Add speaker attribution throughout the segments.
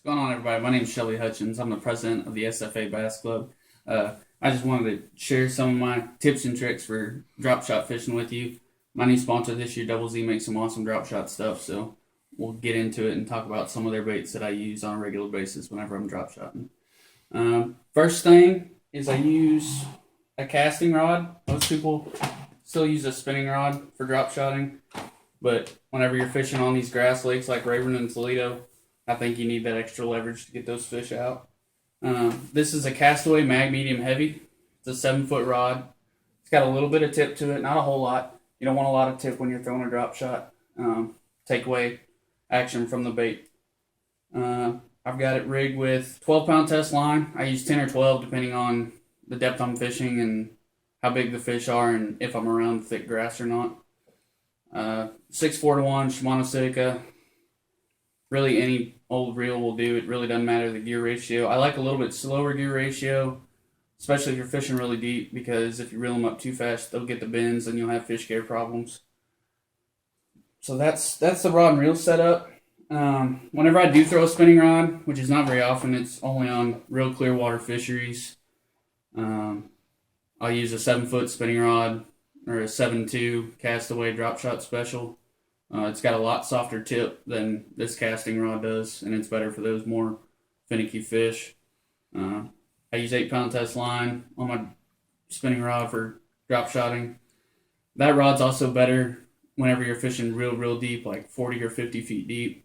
Speaker 1: What's going on, everybody? My name is Shelby Hutchens. I'm the president of the SFA Bass Club. I just wanted to share some of my tips and tricks for drop shot fishing with you. My new sponsor this year, Double Z, makes some awesome drop shot stuff, so we'll get into it and talk about some of their baits that I use on a regular basis whenever I'm drop shotting. First thing is I use a casting rod. Most people still use a spinning rod for drop shotting, but whenever you're fishing on these grass lakes like Rayburn and Toledo, I think you need that extra leverage to get those fish out. This is a Castaway Mag Medium Heavy. It's a 7-foot rod. It's got a little bit of tip to it, not a whole lot. You don't want a lot of tip when you're throwing a drop shot. Take away action from the bait. I've got it rigged with 12-pound test line. I use 10 or 12 depending on the depth I'm fishing and how big the fish are and if I'm around thick grass or not. 6-4-1 Shimano Sitka. Really any old reel will do. It really doesn't matter the gear ratio. I like a little bit slower gear ratio, especially if you're fishing really deep, because if you reel them up too fast, they'll get the bends and you'll have fish care problems. So that's the rod and reel setup. Whenever I do throw a spinning rod, which is not very often, it's only on real clear water fisheries. I'll use a 7-foot spinning rod or a 7.2 Castaway drop shot special. It's got a lot softer tip than this casting rod does, and it's better for those more finicky fish. I use 8-pound test line on my spinning rod for drop shotting. That rod's also better whenever you're fishing real deep, like 40 or 50 feet deep.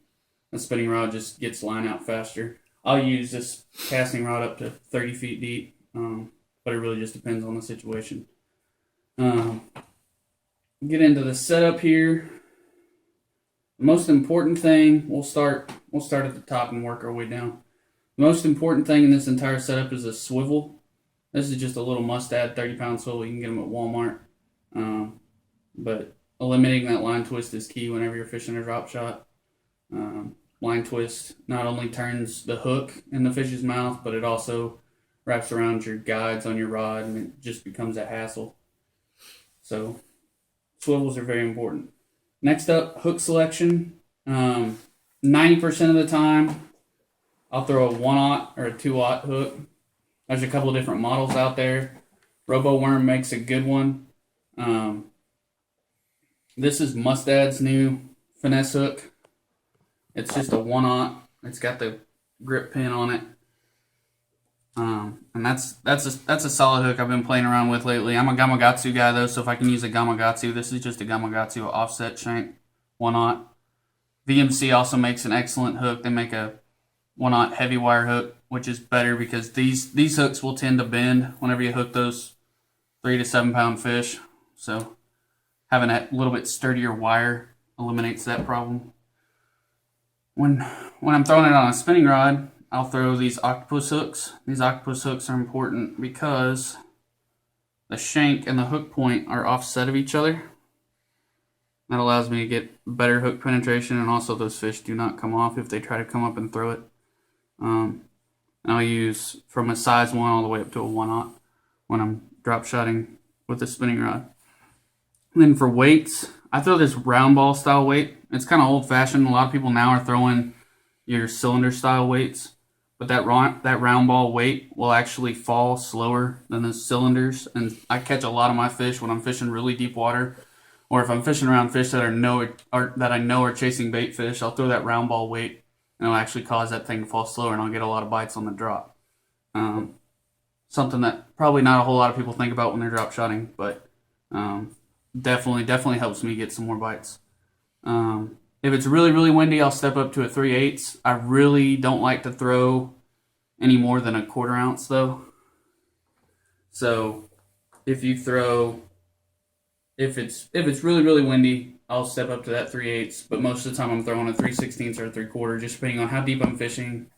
Speaker 1: The spinning rod just gets line out faster. I'll use this casting rod up to 30 feet deep, but it really just depends on the situation. Get into the setup here. The most important thing, we'll start at the top and work our way down. The most important thing in this entire setup is a swivel. This is just a little must-add 30-pound swivel. You can get them at Walmart. But eliminating that line twist is key whenever you're fishing a drop shot. Line twist not only turns the hook in the fish's mouth, but it also wraps around your guides on your rod, and it just becomes a hassle. So swivels are very important. Next up, hook selection. 90% of the time, I'll throw a 1/0 or a 2/0 hook. There's a couple of different models out there. RoboWorm makes a good one. This is Mustad's new finesse hook. It's just a 1/0. It's got the grip pin on it. And that's a solid hook I've been playing around with lately. I'm a Gamakatsu guy though, so if I can use a Gamakatsu, this is just a Gamakatsu offset shank 1/0. VMC also makes an excellent hook. They make a 1/0 heavy wire hook, which is better because these hooks will tend to bend whenever you hook those 3 to 7 pound fish. So having a little bit sturdier wire eliminates that problem. When I'm throwing it on a spinning rod, I'll throw these octopus hooks. These octopus hooks are important because the shank and the hook point are offset of each other. That allows me to get better hook penetration, and also those fish do not come off if they try to come up and throw it. I'll use from a size 1 all the way up to a 1/0 when I'm drop shotting with a spinning rod. And then for weights, I throw this round ball style weight. It's kind of old fashioned. A lot of people now are throwing your cylinder style weights. But that round ball weight will actually fall slower than the cylinders, and I catch a lot of my fish when I'm fishing really deep water, or if I'm fishing around fish that I know are chasing bait fish. I'll throw that round ball weight, and it'll actually cause that thing to fall slower, and I'll get a lot of bites on the drop. Something that probably not a whole lot of people think about when they're drop shotting, but definitely helps me get some more bites. If it's really windy, I'll step up to a 3/8. I really don't like to throw any more than a 1/4 ounce though. So if it's really windy, I'll step up to that 3/8. But most of the time I'm throwing a 3/16 or a 3/4, just depending on how deep I'm fishing,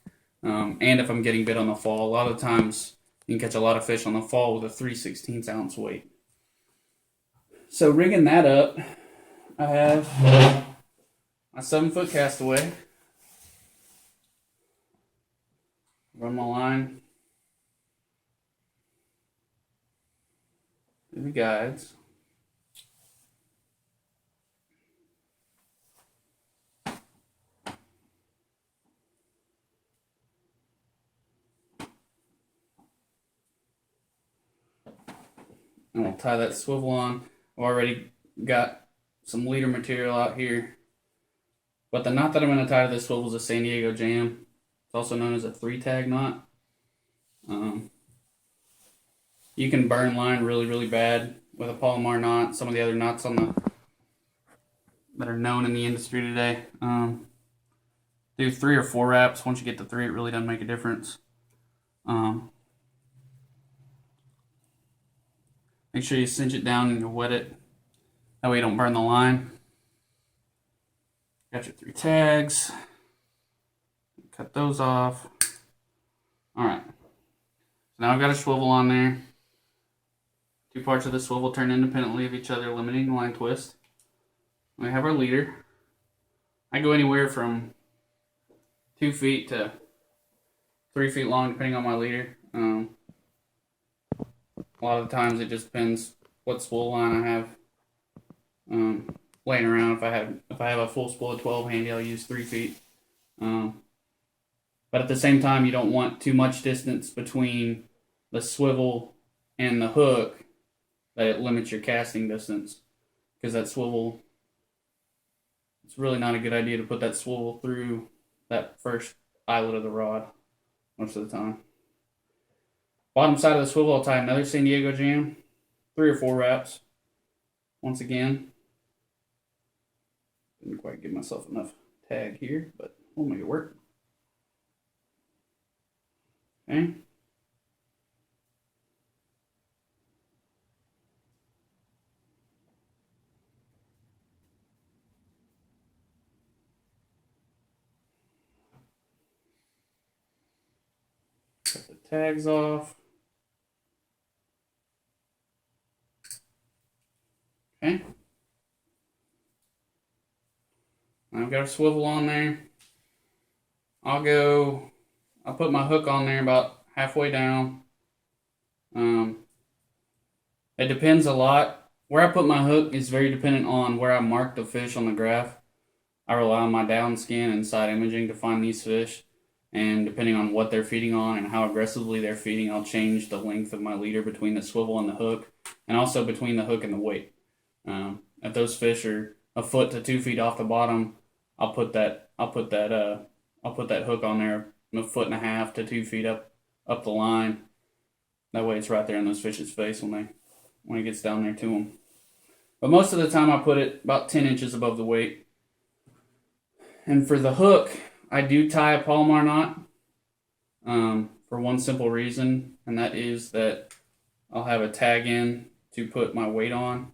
Speaker 1: and if I'm getting bit on the fall. A lot of times you can catch a lot of fish on the fall with a 3/16 ounce weight. So rigging that up, I have my 7-foot Castaway. Run my line through the guides. And we'll tie that swivel on. I've already got some leader material out here. But the knot that I'm going to tie to this swivel is a San Diego Jam. It's also known as a 3-tag knot. You can burn line really, really bad with a Palomar knot. Some of the other knots that are known in the industry today. Do 3 or 4 wraps. Once you get to 3, it really doesn't make a difference. Make sure you cinch it down and you wet it. That way you don't burn the line. Got your 3 tags. Cut those off. Alright. So now I've got a swivel on there. 2 parts of the swivel turn independently of each other, limiting the line twist. We have our leader. I go anywhere from 2 feet to 3 feet long, depending on my leader. A lot of the times it just depends what spool line I have laying around. If I have a full spool of 12 handy, I'll use 3 feet. But at the same time, you don't want too much distance between the swivel and the hook that it limits your casting distance. Because that swivel, it's really not a good idea to put that swivel through that first eyelet of the rod most of the time. Bottom side of the swivel, I'll tie another San Diego Jam, 3 or 4 wraps. Once again, didn't quite give myself enough tag here, but we'll make it work. Okay. Cut the tags off. Okay. I've got a swivel on there. I'll put my hook on there about halfway down. It depends a lot. Where I put my hook is very dependent on where I mark the fish on the graph. I rely on my down scan and side imaging to find these fish. And depending on what they're feeding on and how aggressively they're feeding, I'll change the length of my leader between the swivel and the hook, and also between the hook and the weight. If those fish are a foot to 2 feet off the bottom, I'll put that hook on there a foot and a half to 2 feet up the line. That way it's right there in those fish's face when it gets down there to them. But most of the time I put it about 10 inches above the weight. And for the hook, I do tie a Palomar knot for one simple reason, and that is that I'll have a tag in to put my weight on,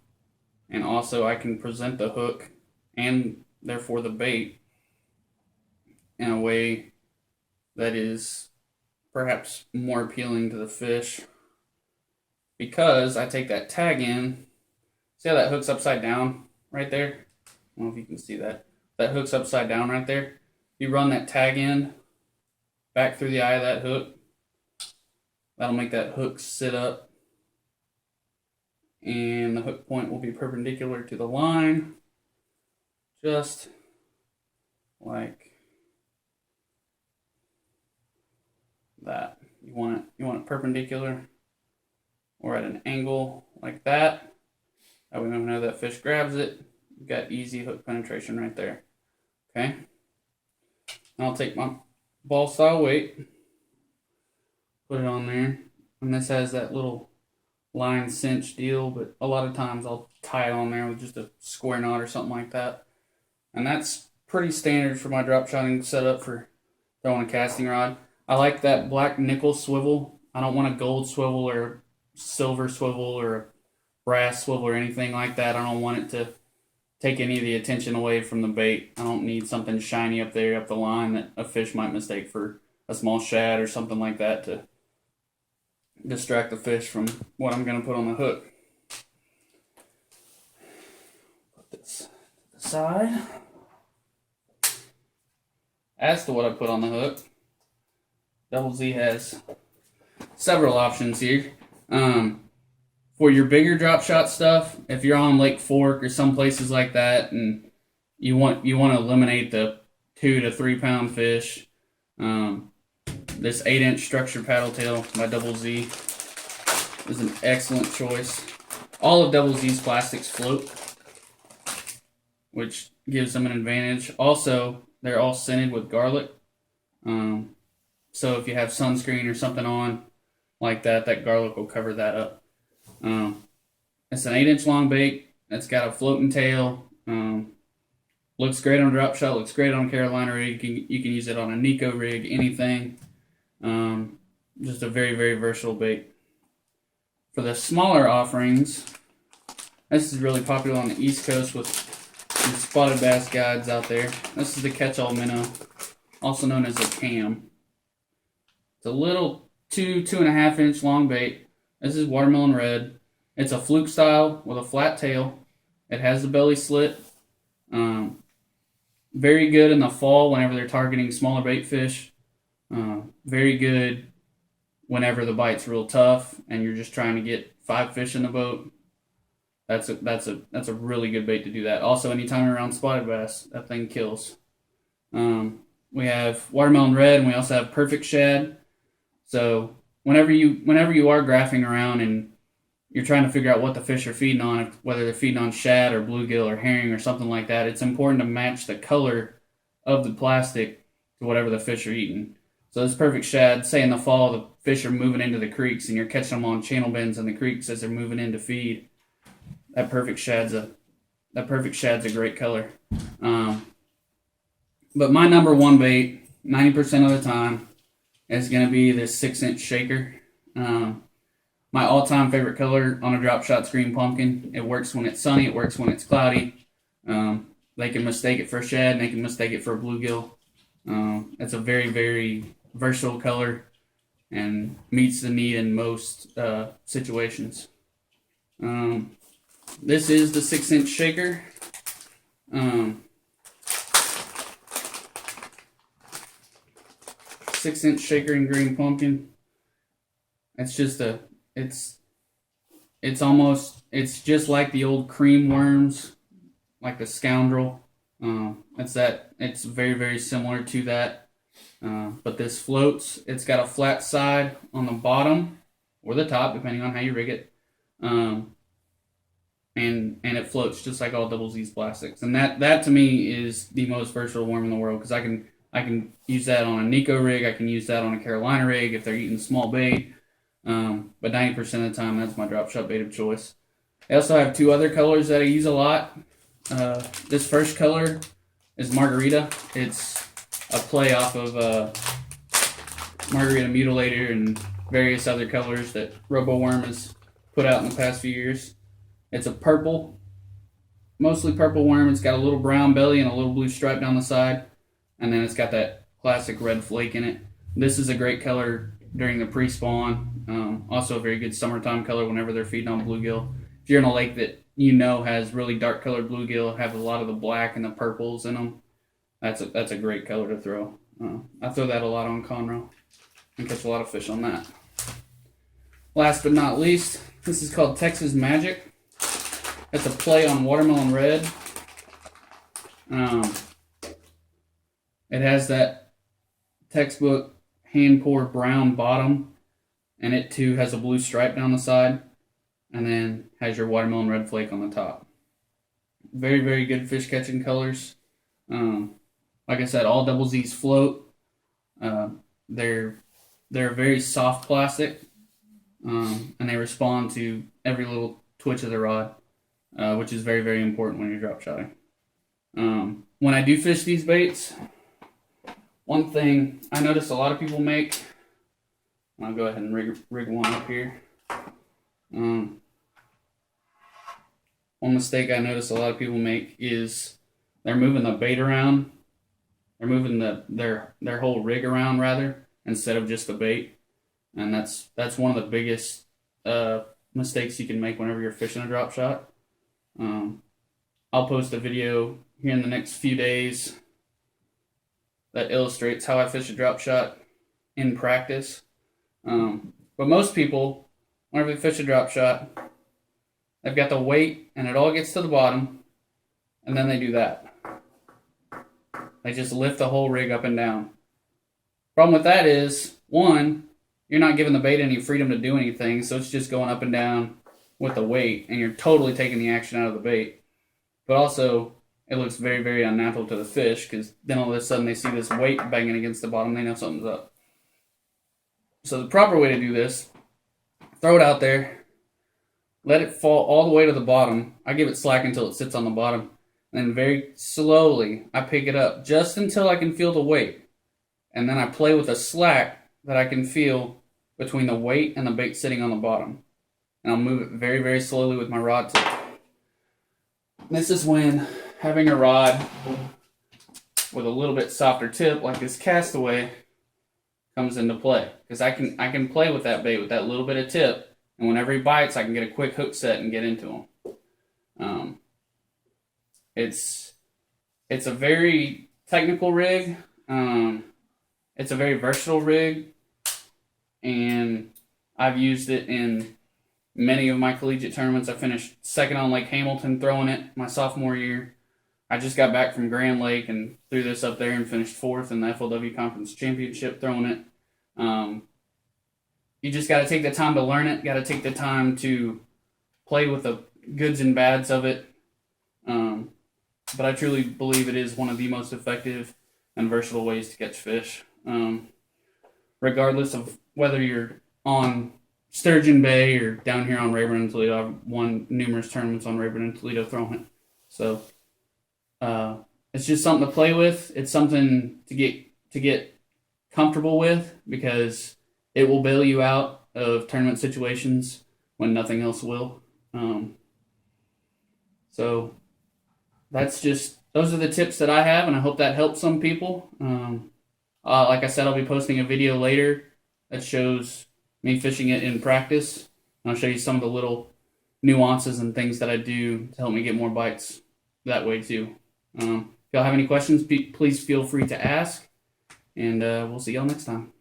Speaker 1: and also I can present the hook and therefore the bait in a way that is perhaps more appealing to the fish, because I take that tag in. See how that hook's upside down right there? I don't know if you can see that. That hook's upside down right there. You run that tag end back through the eye of that hook. That'll make that hook sit up. And the hook point will be perpendicular to the line. Just like that. You want it perpendicular or at an angle like that. That way whenever that fish grabs it, you've got easy hook penetration right there. Okay? I'll take my ball style weight, put it on there, and this has that little line cinch deal, but a lot of times I'll tie it on there with just a square knot or something like that. And that's pretty standard for my drop shotting setup for throwing a casting rod. I like that black nickel swivel. I don't want a gold swivel or silver swivel or a brass swivel or anything like that. I don't want it to take any of the attention away from the bait. I don't need something shiny up there, up the line, that a fish might mistake for a small shad or something like that to distract the fish from what I'm going to put on the hook. Put this to the side. As to what I put on the hook, Double Z has several options here. For your bigger drop shot stuff, if you're on Lake Fork or some places like that, and you want to eliminate the 2 to 3 pound fish, this 8-inch structure paddle tail by Double Z is an excellent choice. All of Double Z's plastics float, which gives them an advantage. Also, they're all scented with garlic. So if you have sunscreen or something on like that, that garlic will cover that up. It's an 8-inch long bait. It's got a floating tail. Looks great on a drop shot. Looks great on a Carolina rig. You can use it on a Nico rig, anything. Just a very, very versatile bait. For the smaller offerings, this is really popular on the East Coast with some spotted bass guides out there. This is the catch-all minnow, also known as a cam. It's a little 2.5 inch long bait. This is watermelon red. It's a fluke style with a flat tail. It has the belly slit. Very good in the fall whenever they're targeting smaller bait fish. Very good whenever the bite's real tough and you're just trying to get 5 fish in the boat. That's a really good bait to do that. Also, anytime around spotted bass, that thing kills. We have watermelon red, and we also have perfect shad. So whenever you are graphing around and you're trying to figure out what the fish are feeding on, whether they're feeding on shad or bluegill or herring or something like that, it's important to match the color of the plastic to whatever the fish are eating. So this perfect shad, say in the fall, the fish are moving into the creeks and you're catching them on channel bends in the creeks as they're moving in to feed. That perfect shad's a great color. But my number one bait, 90% of the time, is going to be this 6-inch shaker. My all-time favorite color on a drop shot's green pumpkin. It works when it's sunny. It works when it's cloudy. They can mistake it for shad, and they can mistake it for a bluegill. It's a very, very versatile color and meets the need in most situations. This is the 6-inch shaker. 6-inch shaker in green pumpkin. It's just it's just like the old cream worms, like the Scoundrel. It's very, very similar to that. But this floats. It's got a flat side on the bottom or the top, depending on how you rig it. And it floats just like all Double Z's plastics. And that to me is the most versatile worm in the world, because I can use that on a Nico rig. I can use that on a Carolina rig if they're eating small bait. But 90% of the time, that's my drop shot bait of choice. I also have 2 other colors that I use a lot. This first color is Margarita. It's a play off of Margarita Mutilator and various other colors that RoboWorm has put out in the past few years. It's a purple, mostly purple worm. It's got a little brown belly and a little blue stripe down the side. And then it's got that classic red flake in it. This is a great color during the pre-spawn. Also a very good summertime color whenever they're feeding on bluegill. If you're in a lake that has really dark colored bluegill, have a lot of the black and the purples in them, that's a great color to throw. I throw that a lot on Conroe and catch a lot of fish on that. Last but not least, this is called Texas Magic. It's a play on watermelon red. It has that textbook hand-poured brown bottom, and it too has a blue stripe down the side, and then has your watermelon red flake on the top. Very, very good fish catching colors. Like I said, all Double Z's float. They're very soft plastic, and they respond to every little twitch of the rod, which is very, very important when you're drop shotting. When I do fish these baits, one thing I notice a lot of people make, I'll go ahead and rig one up here. One mistake I notice a lot of people make is they're moving the bait around. They're moving their whole rig around rather, instead of just the bait. And that's one of the biggest mistakes you can make whenever you're fishing a drop shot. I'll post a video here in the next few days that illustrates how I fish a drop shot in practice. But most people, whenever they fish a drop shot, they've got the weight and it all gets to the bottom, and then they do that. They just lift the whole rig up and down. Problem with that is, one, you're not giving the bait any freedom to do anything, so it's just going up and down with the weight, and you're totally taking the action out of the bait. But also, it looks very, very unnatural to the fish, because then all of a sudden they see this weight banging against the bottom, they know something's up. So the proper way to do this, throw it out there, let it fall all the way to the bottom. I give it slack until it sits on the bottom. And then very slowly, I pick it up just until I can feel the weight. And then I play with a slack that I can feel between the weight and the bait sitting on the bottom. And I'll move it very, very slowly with my rod tip. This is when having a rod with a little bit softer tip, like this Castaway, comes into play. Because I can play with that bait with that little bit of tip, and whenever he bites, I can get a quick hook set and get into him. It's a very technical rig. It's a very versatile rig, and I've used it in many of my collegiate tournaments. I finished second on Lake Hamilton throwing it my sophomore year. I just got back from Grand Lake and threw this up there and finished fourth in the FLW Conference Championship throwing it. You just got to take the time to learn it. Got to take the time to play with the goods and bads of it. But I truly believe it is one of the most effective and versatile ways to catch fish. Regardless of whether you're on Sturgeon Bay or down here on Rayburn and Toledo. I've won numerous tournaments on Rayburn and Toledo throwing it. So it's just something to play with. It's something to get comfortable with, because it will bail you out of tournament situations when nothing else will. So those are the tips that I have, and I hope that helps some people. Like I said, I'll be posting a video later that shows me fishing it in practice. And I'll show you some of the little nuances and things that I do to help me get more bites that way too. If y'all have any questions, please feel free to ask, and we'll see y'all next time.